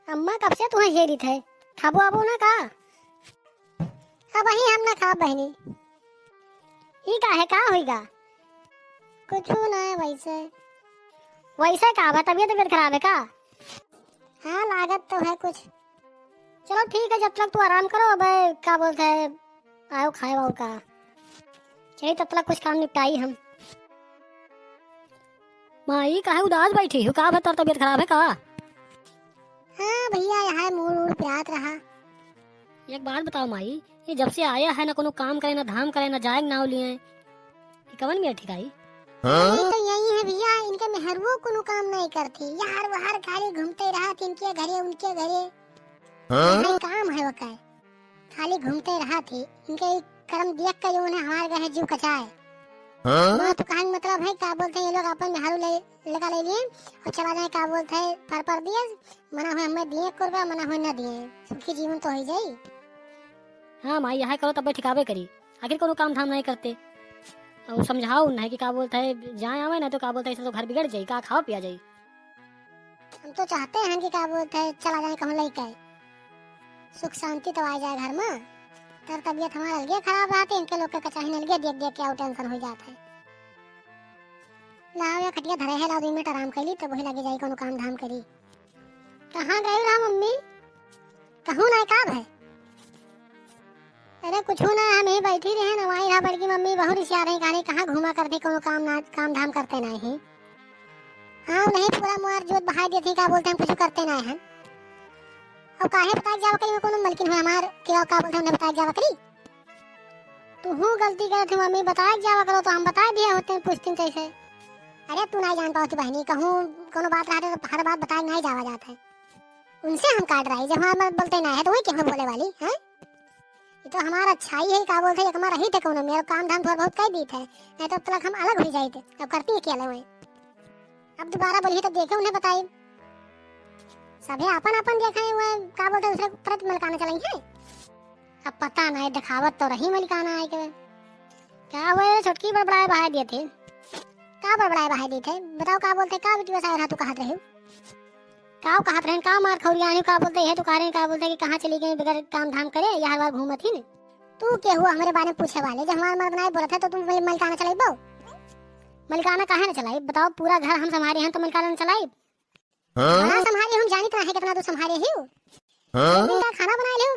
अम्मा कब से तुम्हें हेरी थे खाबो आबो ना का। अब वही हम ना खा बहनी ही का है का होइगा। कुछ ना है वैसे वैसे का बा तबीयत तबीयत खराब है का। हाँ लागत तो है कुछ। चलो ठीक है जब तक तू आराम करो। अब क्या बोलते है आओ खाए वाओ का। चलिए तब तक कुछ काम निपटाई हम। माई काहे उदास बैठी हो का बता तबीयत खराब है का। हाँ भैया यहाँ मूड वूड प्यात रहा। एक बात बताओ माई ये जब से आया है ना कोनो काम करे ना धाम करे ना जाए ना लिए कवन में ठिकाई। ये तो यही है भैया इनके मेहरुओं कोनो काम नहीं करती यार बाहर खाली घूमते रहा इनके घरे उनके घरे। हाँ? काम है वो का खाली घूमते रहा थी इनके कर्म देख कर उन्हें हमारे घर जीव कचाए। हाँ? तो कहानी मतलब है क्या बोलते हैं ये लोग अपन मेहरू लगा ले लिए और चला जाए क्या बोलते है पर दिए मना हुए हमें दिए कुर्बा मना हुए न दिए सुखी जीवन तो हो जाए। हाँ माई यहाँ करो तब ठिकावे करी आखिर कोनो काम धाम नहीं करते और समझाओ नहीं कि क्या बोलता है जाए आवे ना तो क्या बोलता है तो घर बिगड़ जाए का खाओ पिया जाए। हम तो चाहते हैं कि क्या बोलते है चला जाए कहूँ लेके सुख शांति तो आ जाए घर में। तर तबीयत हमारा अलगे खराब रहती है इनके लोग के कचाही अलगे देख देख के टेंशन हो जाता है। लाओ या खटिया धरे है लाओ 2 मिनट आराम कर ली तब वही लगे जाए कोनो काम धाम करी। कहाँ गई रहा मम्मी कहूँ ना का है। अरे कुछ ना हम ही बैठी रहे ना वहीं रहा बड़की मम्मी बहुत रिसिया रही कहानी कहाँ घुमा करते कोनो काम धाम करते नहीं। हाँ नहीं पूरा मुआर जोत बहा देती क्या बोलते हम कुछ करते नहीं हैं और काहे बताए जावा करी में कोनो मलकिन हुए हमार क्या का बोलते उन्हें बताए जावा करी। तू हूँ गलती करत हूँ मम्मी बताए जावा करो तो हम बता दिए होते हैं पूछती कैसे। अरे तू नहीं जान पाती बहनी कहूँ कोनो बात रहते तो हर बात बताए नहीं जावा जाता है उनसे हम काट रहे जब हमारे बोलते नहीं है तो वही क्यों बोले वाली है। ये तो हमारा अच्छाई है क्या बोलते हमारा ही थे कोनो मेरा काम धाम थोड़ा बहुत कर दी थे नहीं तो अब तक हम अलग हो जाए थे अब करती है क्या वही अब दोबारा बोलिए तो देखे उन्हें बताई सभी अपन अपन देखे हुए क्या बोलते दूसरे प्रत मलकाना चलाई है। अब पता नहीं दिखावत तो रही मलकाना है के क्या हुए छुटकी बड़बड़ाए बहा दिए थे क्या बड़बड़ाए बहा दिए थे बताओ क्या बोलते क्या बेटी वैसा रहा तू कहत रहे का कहत रहे का मार खौरिया का बोलते है तो कह रहे का बोलते कि कहाँ चली गई बगैर काम धाम करे या हर बार घूमत ही न तू क्या हुआ हमारे बारे में पूछे वाले जब हमारा मर्द नहीं बोला था तो तुम मलकाना चलाई बो मलकाना काहे न चलाई बताओ पूरा घर हम संभाले हैं तो मलकाना न चलाई। हाँ संभाले हम जानी तो है कितना तू संभाले ही इनका खाना बना ले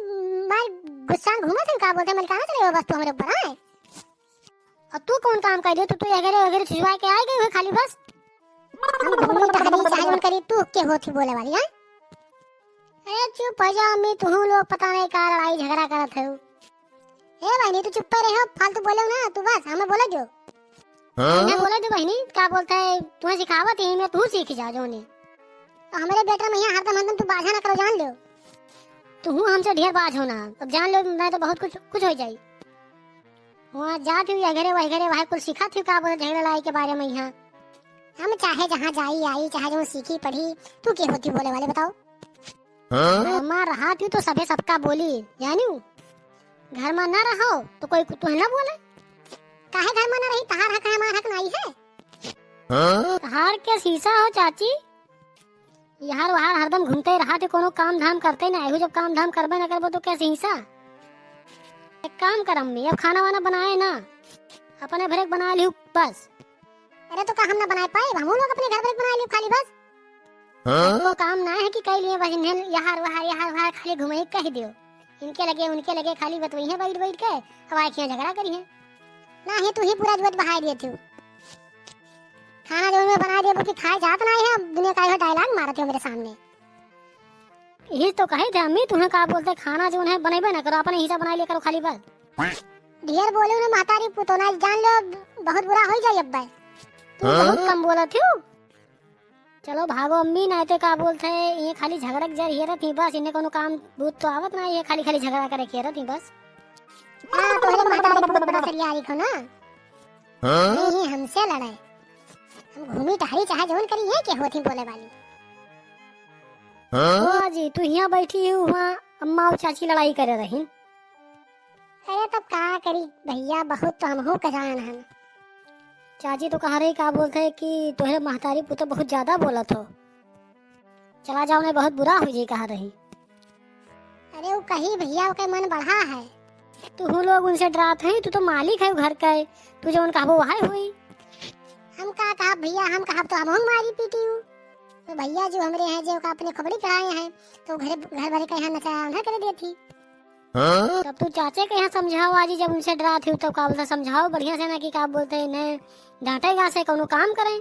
मार गुस्सा घूमा थे का बोलते मलकाना चले बस तू हमारे ऊपर आए और तू कौन काम कर रही तू तो अगर अगर छिजवा के आ गई हो खाली बस हम घूमी टहली चाहे करी तू के होती बोले वाली है। अरे चुप हो जाओ अम्मी तू लोग पता नहीं का लड़ाई झगड़ा करत हो ए बहनी तू चुप रहो फालतू बोलो ना तू बस हमें बोले जो मैं बोले जो बहनी क्या बोलता है तुम्हें सिखावत ही मैं तू सीख जा जो ने हमारे बेटा में यहाँ हरदम तू बाझा ना करो जान लो तू हमसे ढेर बाज होना अब जान लो मैं तो बहुत कुछ हो जाई वहाँ जाती हुई अगरे वही कुछ सिखा थी का बोले झगड़ा लड़ाई के बारे में यहाँ हम चाहे जहाँ जाई आई चाहे जो सीखी पढ़ी तू क्या होती बोले वाले बताओ। घर रहा थी तो सभी सबका बोली जानी घर में न रहो तो कोई तू न बोले काहे घर में न रही तहार हक है हमार हक नहीं है। तहार के शीशा हो चाची यार वहां हरदम घूमते रहा थे कोनो काम धाम करते ना जब काम धाम करबे न करबो तो कैसे हिस्सा एक काम कर अम्मी अब खाना वाना बनाए ना अपने भरे बना लियो बस। अरे तो का हम ना बनाए पाए हम लोग अपने घर पर बना लियो खाली बस वो काम ना है कि कई लिए बस इन्हें यहाँ वहाँ खाली घुमाई कह दियो इनके लगे उनके लगे खाली बतवई है बैठ के हवा खिया झगड़ा करी है ना ही तू ही पूरा जोत बहा दिए थे खाना जो मैं बना दिया कि खाए जात नहीं है दुनिया का डायलॉग मारा थे मेरे सामने यही तो कहे थे अम्मी तुम्हें का बोलते खाना जो है बनेबे ना करो अपने हिस्सा बना लिया करो खाली बस ढेर बोले उन्हें मातारी पुतोना जान लो बहुत बुरा हो जाए अब्बा तू बहुत कम बोला थी चलो भागो अम्मी नहीं तो का बोलते ये खाली झगड़क जर ये रहती बस इन्हें कोनो काम भूत तो आवत ना ये खाली खाली झगड़ा करे के रहती बस। हां तोहरे मातारी बहुत बड़ा सरियारी खो ना नहीं हमसे लड़ाई हम घूमी टहरी चाहे जोन करी है के होती बोले वाली। हां जी तू यहाँ बैठी है वहाँ अम्मा और चाची लड़ाई करे रही। अरे तब का करी भैया बहुत तो हम हो कजान हम चाची तो कह रही का बोलते है कि तोहरे महतारी पुत्र बहुत ज्यादा बोलत हो चला जाओ ने बहुत बुरा हो जी कहा रही। अरे वो कही भैया के मन बढ़ा है, तू लोग उनसे डराते हैं, तू तो मालिक है घर का, तू जो उनका वो है हुई। हम कहा भैया, हम कहा तो हम मारी पीटी हूँ, तो भैया जो हमरे हैं जो का अपने खबरी चढ़ाए हैं तो घर भरे के यहाँ नचाया उन्हें कर देती। तब तू चाचे के यहाँ समझाओ आज जब उनसे डरा थी तब का बोलता समझाओ बढ़िया से ना कि का बोलते हैं डांटेगा से कोनो काम करें।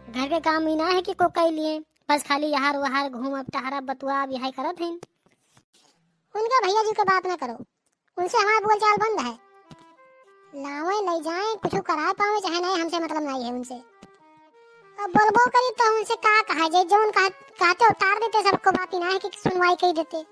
घर के काम ही ना है कि को कह लिए, बस खाली यहाँ वहां घूम टहरा बतुआ यही करत हैं। उनका भैया जी की बात ना करो, उनसे हमारा बोलचाल बंद है। लावे ले जाए कुछ करा पावे चाहे नहीं, हमसे मतलब नहीं है उनसे। अब बोलबो करी तो उनसे का कहा जाए, जो उनका कहते उतार देते, सबको बात ही ना है कि सुनवाई कही देते।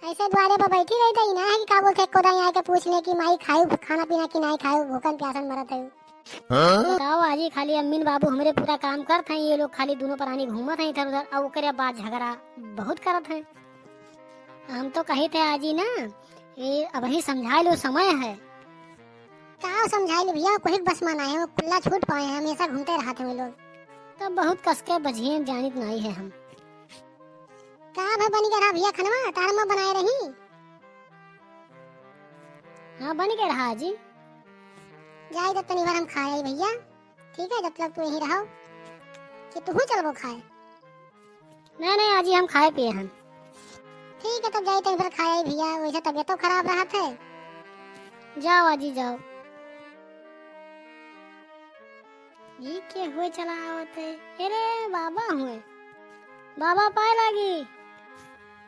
ऐसे द्वारे पर बैठी रहते ही ना है कि का बोलते कोदा यहाँ के पूछ ले कि माई खाऊ खाना पीना कि नहीं खाऊ, भूखन प्यासन मरत है। बताओ आज ही खाली अम्मीन बाबू हमरे पूरा काम करते हैं, ये लोग खाली दोनों परानी घूमत हैं इधर उधर, और करे बाद झगड़ा बहुत करत हैं। हम तो कही थे आज ही ना ये अब ही समझा लो, समय है। क्या समझाए लो भैया, कोई बस माना है, वो खुला छूट पाए हैं, हमेशा घूमते रहते हैं वो लोग। तब बहुत कसके बजिए जानित नहीं है हम। का भाई बनी के रहा भैया खनवा तार में बनाए रही। हाँ बन के रहा जी, जाए जब तनी बार हम खाए भैया, ठीक है, जब तक तू यहीं रहो कि तू चल वो खाए। नहीं आज ही हम खाए पिए हैं। ठीक है तब जाए तनी बार खाए भैया, वैसे तबीयत तो खराब रहा थे। जाओ आजी जाओ। ये के हुए चला आवते, अरे बाबा हुए, बाबा पाए लगी।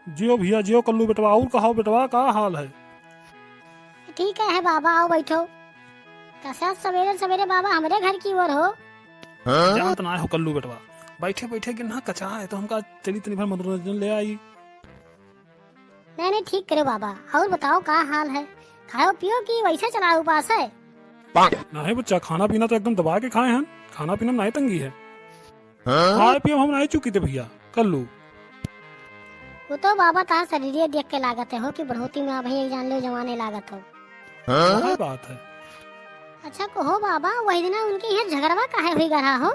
जियो भैया जियो कल्लू बेटवा, और कहो बेटवा का हाल है? ठीक है बाबा आओ बैठो। कैसा सवेरे सवेरे बाबा हमारे घर की ओर हो? जानत ना हो कल्लू बेटवा, बैठे बैठे के ना कचा है तो हमका चली तनी भर मनोरंजन ले आई। नहीं ठीक करो बाबा, और बताओ का हाल है, खाओ पियो कि वैसे चला उपास है? नहीं बच्चा, खाना पीना तो एकदम दबा के खाए हैं, खाना पीना में नहीं तंगी है। खाए पिए हम नहीं चुकी थे भैया कल्लू। वो तो बाबा तार शरीर देख के लागत है हो कि बढ़ोती में अभी जान लो जवाने लागत हो। वही बात है। अच्छा कहो बाबा, वही दिन उनके यहाँ झगड़वा काहे हुई गरा हो?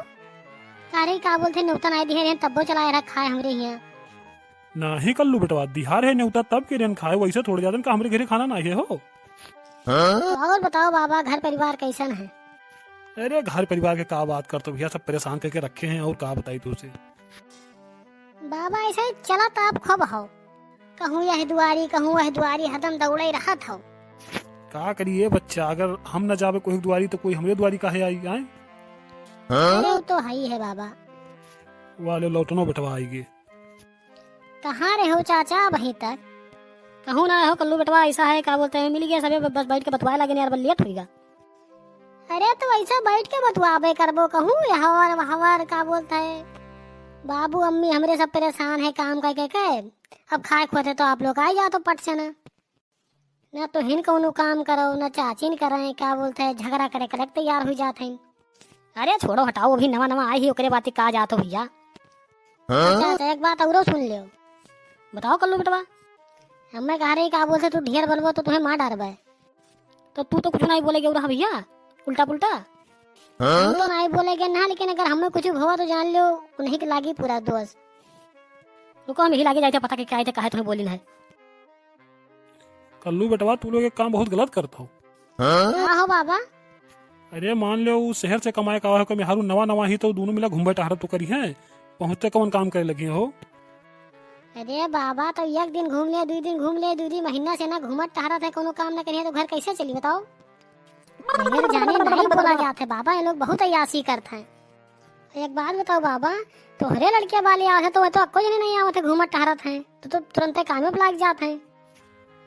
तारे का बोलते न्योता नहीं दिहे तब्बो चलाए रखा है हमरे यहाँ। नहीं कल्लू बेटवा, दिहार है न्योता तब के रेन खाए, वैसे थोड़े ज्यादा का हमरे घरे खाना नहीं है हो। और बताओ बाबा घर परिवार कैसन है? अरे घर परिवार के का बात करते भैया, सब परेशान करके रखे हैं, और का बताई तुझसे। बाबा ऐसे ही चला तो आप खब हो, कहूँ यह दुआरी कहूँ वह दुआरी, हदम दौड़े रहा था। का करिए बच्चा, अगर हम न जावे कोई दुआरी तो कोई हमरे दुआरी काहे आई आए? अरे तो है है बाबा। वाले लौटनो बेटवा आएगी। कहाँ रहे हो चाचा वहीं तक? कहूँ ना हो कल्लू बेटवा, ऐसा है क्या बोलते हैं मिल गया सब, बस बैठ के बतवाए लगे यार बल्लियत होगा। अरे तो ऐसा बैठ के बतवाबे करबो, कहूँ हवर हवर का बोलता है। बाबू अम्मी हमरे सब परेशान है काम करके के, अब खाए खोते तो आप लोग आ जाओ तो पट से ना तो हिन कौनो काम करो ना चाची करें, क्या बोलते है झगड़ा करे करे तैयार हो जाते हैं। अरे छोड़ो हटाओ, अभी नवा नवा आई ही ओकरे बात का जातो भैया। अच्छा एक बात और सुन लियो, बताओ कल्लू बेटवा, हमें कह रही क्या बोलते तू ढेर बोलबो तो तुम्हें मार डारबे, तो तू तो कुछ नहीं बोलेगे उड़ा भैया उल्टा पुल्टा। हम तो नहीं बोलेगे ना, लेकिन अगर हमें कुछ हुआ तो जान लो उन्हीं के लागी पूरा दोस्त। रुको हम ही लागे जाते पता के क्या कहे तुम्हें बोली है। कल्लू बेटवा तू लोग एक काम बहुत गलत करता हो। क्या हो बाबा? अरे मान लो शहर से कमाए का है, हारू नवा नवा ही तो दोनों मिला घूमबे टहरा तो करी है, पहुँचते कौन काम करे लगी हो। अरे बाबा तो एक दिन घूम ले, 2 दिन घूम ले, 2 दिन महीना से ना घूमत टहरा थे, कोनो काम ना करिए तो घर कैसे चली बताओ? घर जाने नहीं बोला जाते बाबा, ये लोग बहुत अयासी करते हैं। एक बात बताओ बाबा, तो हरे लड़के वाले आते तो कोई नहीं आवते घूमत टहरत हैं तो तुरंत काम में लग जाते हैं।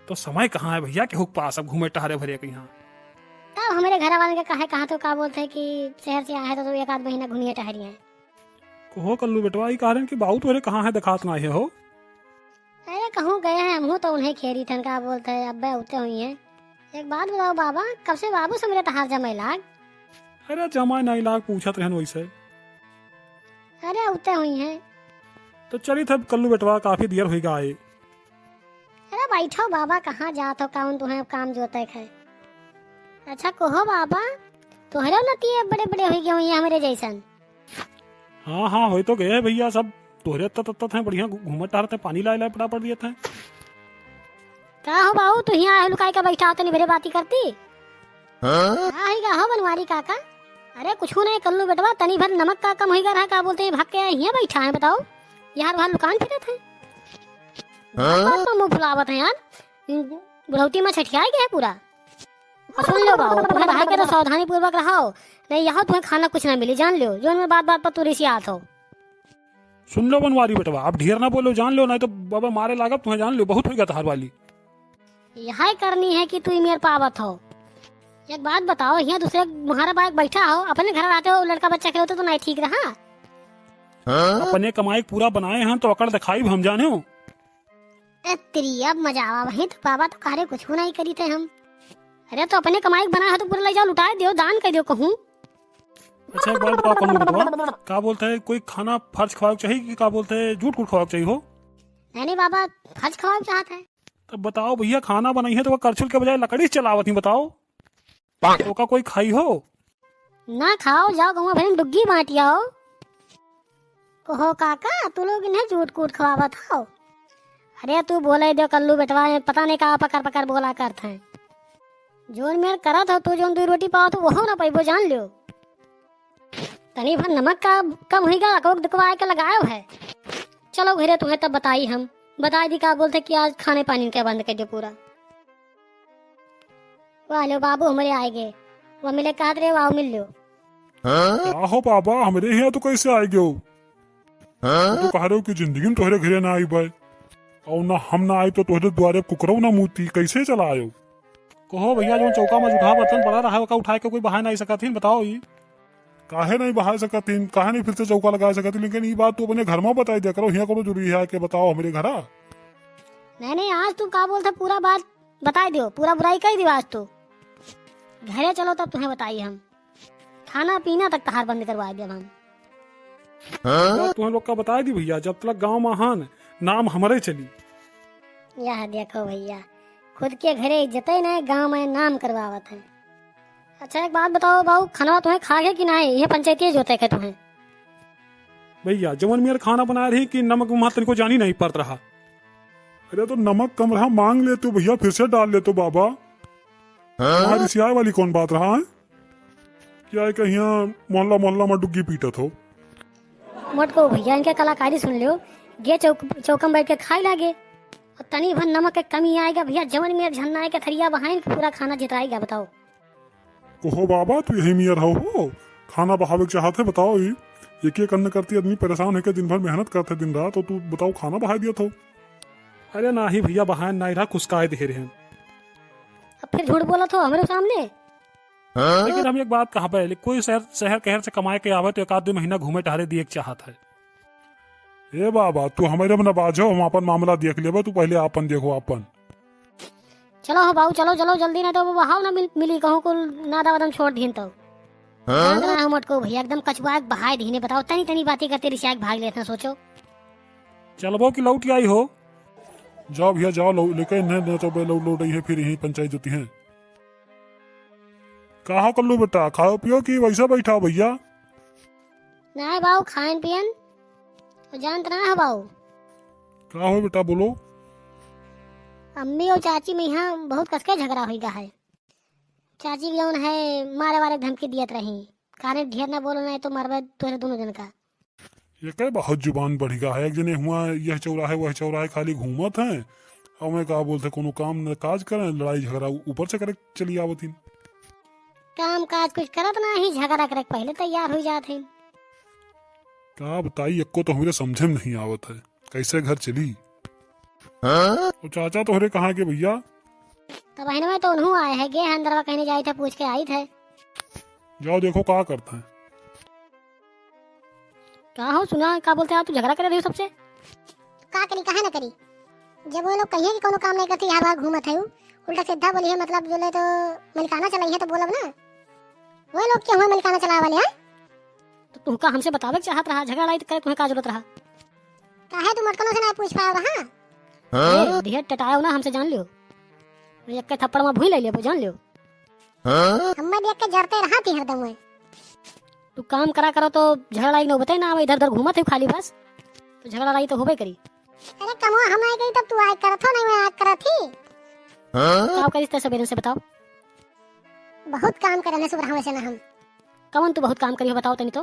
तो समय कहाँ है भैया के हुक पास अब घूमे टहरे भरे के यहाँ। तब हमारे घर वाले का कहा तो का बोलते हैं कि शहर से आए तो 1 आध महीना घूमिए टहरिए। कहो कल्लू बेटवा ये कारण कि बाबू तुम्हारे कहाँ है दिखात ना है हो। अरे कहूँ गए हैं हम तो उन्हें खेरी थन का बोलते है अब उठते हुई है। एक बात बताओ बाबा, कब से बाबू से मेरे तहार जमाई लाग? अरे जमाई नहीं लाग पूछत रहन वैसे। अरे उठते हुई है तो चली थे कल्लू बेटवा, काफी देर हुई आए। अरे बैठो बाबा, कहाँ जात हो कौन तुम्हें काम जोते है। अच्छा कहो बाबा, तुहरे नती बड़े बड़े हो गए हुई हमारे जैसन। हाँ हाँ हो तो गए है भैया सब तोहरे तत्त हैं बढ़िया घूमत टहरते पानी लाए लाए पड़ा पड़ दिए थे। का हो बाबू तू यहाँ लुकाई का बैठा होते नहीं मेरे बाती करती का हो बनवारी काका। अरे कुछ नहीं कल्लू बेटवा तनी भर नमक का कम होगा रहा का बोलते हैं भाग के यहाँ बैठा है बताओ यार वहाँ दुकान फिरत है मुँह फुलावत है यार बुढ़ौती में छठियाई गया है पूरा। और सुन लो बाबू तुम्हें रहा के तो सावधानी पूर्वक रहो नहीं यहाँ तुम्हें खाना कुछ ना मिले जान लो जो मैं बात बात पर तुरी सी आत हो। सुन लो बनवारी बेटवा आप ढेर ना बोलो जान लो नहीं तो बाबा मारे लागत तुम्हें जान लो बहुत हो गया तार वाली। यही करनी है कि तू मेरे पावत हो। एक बात बताओ यहाँ दूसरे तुम्हारा बाइक बैठा हो अपने घर आते हो लड़का बच्चा खेलते तो नहीं ठीक रहा। अपने कमाई पूरा बनाए हैं तो अकड़ दिखाई हम जाने हो। तेरी अब मजा आवा वही तो पावा तो कारे कुछ नहीं करी थे हम। अरे तो अपने कमाई बना है तो पूरा ले जाओ लुटा दियो दान कर दियो कहूँ। अच्छा एक बात बताओ कल्लू बेटवा क्या बोलते है कोई खाना फर्ज खवाओ चाहिए कि क्या बोलते है झूठ कुछ खवाओ चाहिए हो। नहीं बाबा फर्ज खवाओ चाहत है। तब बताओ भैया खाना बनाई है तो करछुल के बजाय लकड़ी चलावत ही बताओ तो का कोई खाई हो। ना खाओ जाओ गाँव भर में डुग्गी बांट आओ। कहो काका तू लोग इन्हें झूठ कूट खवावत हो। अरे तू बोले दो कल्लू बेटवा पता नहीं कहा पकड़ पकड़ बोला करते हैं जोन मेर करत हो तू जोन दो रोटी पाओ तो वो ना पाइबो जान लियो। तनी भर नमक का कम होगा कोक दुकवा के लगायो है। चलो घरे तुम्हें तब बताई हम बता दी का बोलते कि आज खाने पानी के बंद कर दो पूरा। वाह लो बाबू हमारे आए गए वो मिले कहा रे वाह मिल लो। क्या हो बाबा हमारे यहाँ तो कैसे आए गए हो तो कह रहे हो कि जिंदगी में तोहरे घरे ना आई भाई और ना हम ना आए तो तोहरे द्वारे कुकरो ना मूती कैसे चला आयो। कहो भैया जो चौका में जुठा बर्तन पड़ा रहा है उठा के कोई बहा नहीं सका थी बताओ ये काहे नहीं बहा सका थी काहे नहीं फिर से चौका लगा सका थी लेकिन ये बात तो अपने घर में बताई दिया करो यहाँ करो जरूरी है कि बताओ हमारे घर। नहीं आज तू क्या बोलता पूरा बात बता दियो पूरा बुराई कर दियो आज तू घरे चलो तब तुम्हें बताइए हम खाना पीना तक तहार बंद करवा दिया हम। तुम्हें लोग का बता दी भैया जब तक गाँव महान नाम हमारे चली। यह देखो भैया खुद के घरे इज्जत न गाँव में नाम करवावत है। अच्छा एक बात बताओ बाबू खाना तुम्हें खा गए कि नहीं ये पंचायती जोते है तुम्हें। भैया जवन मेरे खाना बना रही कि नमक वहां को जानी नहीं पड़ रहा। अरे तो नमक कम रहा मांग ले तो भैया फिर से डाल ले तो बाबा तुम्हारी सियाई वाली कौन बात रहा है क्या है कहीं मोहल्ला मोहल्ला में डुग्गी पीटत हो। मोट को भैया इनके कलाकारी सुन लो गे चौकम बैठ के खाई लागे और तनी भर नमक के कमी आएगा भैया जवन मेरे झन्ना है के थरिया बहाइन पूरा खाना जिताएगा बताओ। कहो बाबा तू यही मियर हो खाना बहावे के चाहते बताओ ये एक एक अन्न करती आदमी परेशान होकर दिन भर मेहनत करते दिन रात तो तू बताओ खाना बहा दिया था। अरे ना ही भैया बहान ना ही रहा कुसकाए दे रहे हैं। अब फिर झूठ बोला तो हमारे सामने। लेकिन हम एक बात कहा पहले कोई शहर कहर से कमाए के आवे तो एक आध 2 महीना घूमे टहरे दिए चाहत है। ए बाबा तू हमारे में बाजो हम अपन मामला देख ले तू पहले अपन देखो अपन। चलो हो बाबू चलो चलो जल्दी नहीं तो वो बहाव ना मिली कहूँ को नादा वदम छोड़ दीन तो मटको भैया एकदम कछुआ बहाय दीने बताओ तनी तनी बातें करते रिशाक भाग लेते सोचो। चलो कि लौट आई हो जाओ भैया जाओ लेकर इन्हें तो लौट रही है फिर यही पंचायत होती है। कहा कर लो बेटा खाओ पियो कि वैसा बैठा भैया। नहीं बाबू खान पियन तो जानते ना है बाबू। क्या हो बेटा बोलो। अम्मी और चाची में यहाँ बहुत कसके झगड़ा हुई है। चाची भी है मारे वारे धमकी दियत रही कारण ढेर ना बोलो नहीं तो मरबे तोरे दोनों जन का। ये क्या बहुत जुबान बढ़ गया है एक जने हुआ यह चौराहे वह चौराहे खाली घूमत है और मैं कहा बोलते कोनो काम न काज करें लड़ाई झगड़ा ऊपर से करे चली आवती। काम काज कुछ करत ना ही झगड़ा करे पहले तैयार हो जाते। क्या बताई एक को तो हमारे समझे में नहीं आवत है कैसे घर चली। तो चाचा तोहरे कहाँ के भैया। तो बहन में तो उन्हों आए है गे अंदरवा कहने जाए थे पूछ के आई थे। जाओ देखो क्या करता है। क्या हो सुना क्या बोलते हैं आप तू झगड़ा कर रही हो सबसे। का करी कहा ना करी जब वो लोग कहिए कि कोनो काम नहीं करती हर बार घूमत है उल्टा सीधा बोली है मतलब जो ले तो मलिकाना चलाई है तो बोलब ना वो लोग क्यों मलिकाना चला वाले हैं। तो तू का हमसे बतावे चाहत रहा झगड़ा लाई तो करे तुम्हें का जरूरत रहा। काहे तू मटकनों से नहीं पूछ पाया रहा। ढेर टटायो ना हमसे जान लियो एक के थप्पड़ में भूल ले लियो जान लियो। हम देख के जरते रहा थी हरदम में तू काम करा करो तो झगड़ा लड़ाई न बताई ना, अब इधर उधर घूमत है खाली बस, तो झगड़ा लड़ाई तो होबे करी। अरे कमो हम आई गई तब तू आग करत हो, नहीं मैं आग करत थी। का करी ते सवेरे से बताओ। बहुत काम करने सुबह वैसे ना हम। कौन तू बहुत काम करी हो बताओ तनी तो।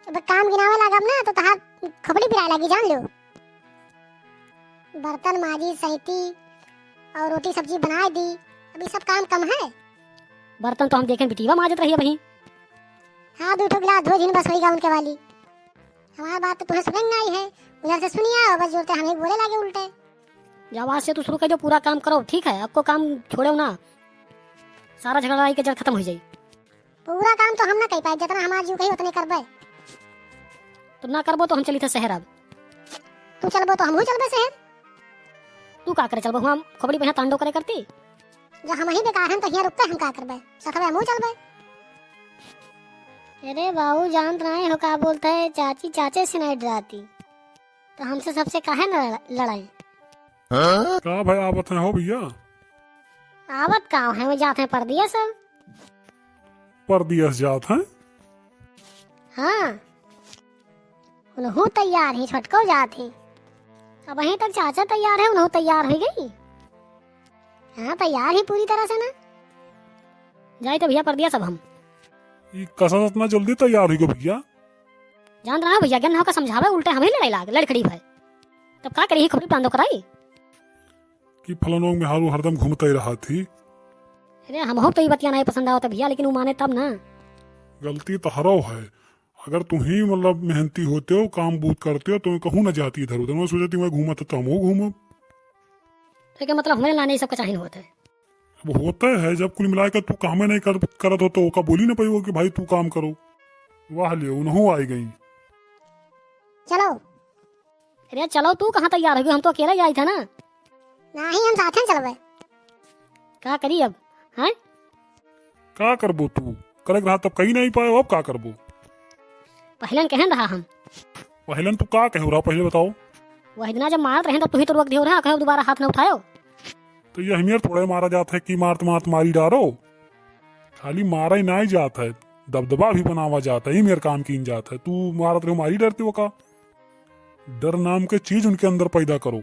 अब काम गिनावे लागब ना तो तहार खपड़ी पिराए लगी, जान लो। बर्तन माजी सैती और रोटी सब्जी बनाए दी, अभी सब काम कम है। बर्तन तो हम देखें बिटिया माजत रही है वहीं। हाँ 2 गिलास धो जिन बस वही गाउन के वाली। हमारी बात तो तुम्हें समझ में आई है, उधर से सुनिया और बस जोरते हमें बोले लगे उल्टे। जब आज से तू शुरू कर दो पूरा काम करो, ठीक है, आपको काम छोड़ो ना, सारा झगड़ा लड़ाई के जड़ खत्म हो जाए। पूरा काम तो हम ना कर पाए, जितना हमार जीव कही उतने करबे। तो ना करबो तो हम चली थे शहर। अब तू चलबो तो हमहू चलबे शहर। तू का करे चलबो, हम खोपड़ी पे तांडो करे करती। जो हम ही बेकार हैं तो यहाँ रुकते हम का करबे, सखबे हमहू चलबे। अरे बाबू जानत नहीं हो का बोलते है, चाची चाचे से नहीं डराती तो हमसे सबसे काहे न लड़ाई। का भाई आवत है हो भैया? आवत गाँव है, वो जाते हैं परदिया सब। परदियस जात है? हाँ उन्हों तैयार ही, छटको जात ही। अब वहीं तक चाचा तैयार है, उन्हों तैयार हो गई। हाँ तैयार ही पूरी तरह से ना। जाए तो भैया पर दिया सब हम। ये कसम इतना जल्दी तैयार हो गयो भैया? जान रहा है भैया ज्ञान का समझावे, उल्टे हमें लड़ाई लाग लड़ खड़ी भाई। तब का करी खबरी बांधो कराई कि फलानों में हारू हरदम घूमता ही रहा थी। अरे हम हो तो ये बतिया नहीं पसंद आओ भैया, लेकिन वो माने तब ना। गलती तो हरो है, अगर तुम ही मतलब मेहनती होते हो, काम बूत करते हो, तो कहूँ ना जाती इधर उधर। मैं सोचती मैं घूमा तो हम घूमो। तो क्या मतलब हमें लाने सब का चाहिए होता है। अब होता है जब कुल मिलाकर तू काम नहीं करत हो तो का बोली ना पाई कि भाई तू काम करो। वाह ले उन्हों आई गई। चलो। अरे चलो तू कहाँ तैयार हो गई, हम तो अकेला ही आई था ना। नहीं हम साथ हैं चलबे। क्या करी अब हैं? का करबो तू? करे रहा तब कहीं नहीं पाए, अब का करबो? पहले कहन रहा हम। पहले तू का कह रहा पहले बताओ। वही दिना जब मारत रहे तब तू ही तो रोक दियो रहा, कहो दोबारा हाथ न उठायो। तो ये हमें थोड़े मारा जाता है कि मारत मारत मारी डारो। खाली मारा ही नहीं जाता है, दबदबा भी बनावा जाता है, ही मेरे काम की जाता है। तू मारत रहे मारी डरते हो का? डर नाम के चीज उनके अंदर पैदा करो।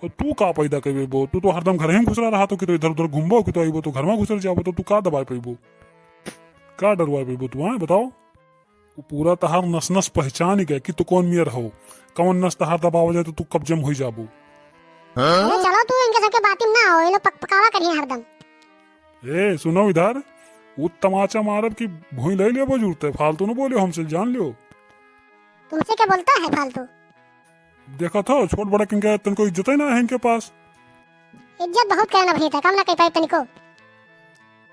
और तू का पैदा करेबो? तू तो हरदम घर ही घुसरा रहा, तो कि तो इधर उधर घूमबो कि तो आइबो तो घर में घुसर जाबो, तो तू का दबाए पैबो, का डरवाए पैबो तू? हाँ बताओ। वो पूरा तहार नस नस पहचान गए कि तू कौन मेयर हो, कौन नस तहार दबाव जाए तो तू कब्जम हो जाबो। अरे चलो तू इनके सबके बातें ना हो, ये लोग पकावा करिए हरदम। ए सुनो इधर, वो तमाचा मारब की भूई ले लेबो जरूरत है, फालतू न बोलियो हमसे, जान लियो। तुमसे क्या बोलता है फालतू? देखा था छोट बड़ा किनका तनको इज्जत ही ना है इनके पास। इज्जत बहुत कहना भैया था, कम ना कह पाए तनिको।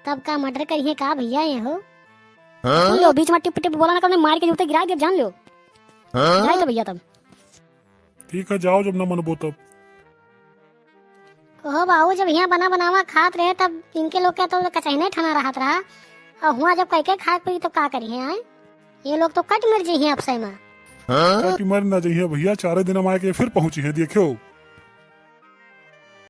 तब का मर्डर करिए का भैया ये हो। सुन लो बीच में टिप टिप बोला ना, कभी मार के जूते गिरा दिया, जान लो। जाए तो भैया तब। ठीक है जाओ, जब न मनबो तब। कहो बाबू जब यहाँ बना बनावा खात रहे तब इनके लोग क्या तो कचहने ठना रहत रहा, और हुआ जब कह के खात पी तो का करिए आए। ये लोग तो कट मर जी हैं अब से में। मर न जाइए भैया, 4 दिन हम आए के फिर पहुंची है, देखो।